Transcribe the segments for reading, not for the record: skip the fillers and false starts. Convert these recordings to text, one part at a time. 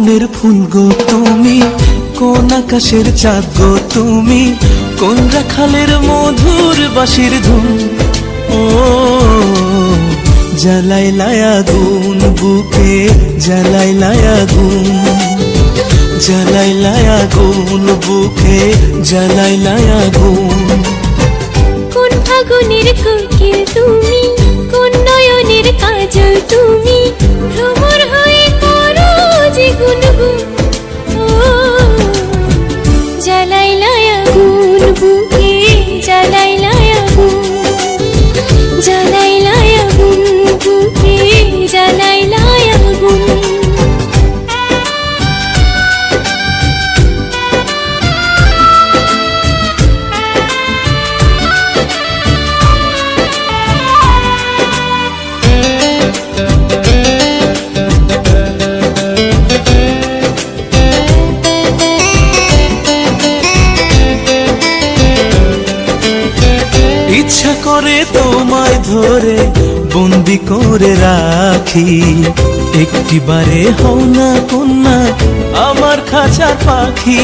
বনের ফুল গো তুমি, কোন আকাশের চাঁদ গো তুমি, কোন রাখালের মধুর বাঁশির ধুন। ও জ্বালাইলাই আগুন বুকে, জ্বালাইলাই আগুন, জ্বালাইলাই আগুন বুকে, জ্বালাইলাই আগুন। কোন ফাগুনের কোকিল তুমি, কোন নয়নের কাজল তুমি, ভ্রমর হয়ে করো যে গুনগুন। ও জ্বালাইলাই আগুন বুকে, জ্বালাইলাই আগুন, জ্বালাইলাই আগুন বুকে, জ্বালাইলাই আগুন। ইচ্ছা করে তোমায় ধরে বন্দি করে রাখি, একটিবারে হও না কন্যা আমার খাঁচার পাখি।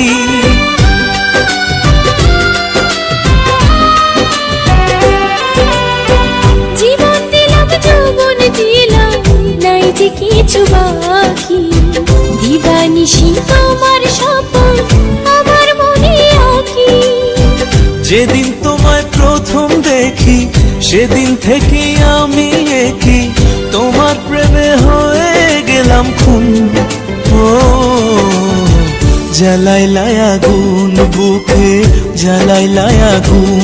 জীবন দিলাম যৌবন দিলাম, নাই যে কিছু বাকি, দিবানিশি তোমার স্বপন আমার মনে আঁকি। যেদিন তোমায় প্রথম দেখি সেদিন থেকে আমি একই, তোমার প্রেমে হয়ে গেলাম খুন। ও জ্বালাইলাই আগুন বুকে, জ্বালাইলাই আগুন।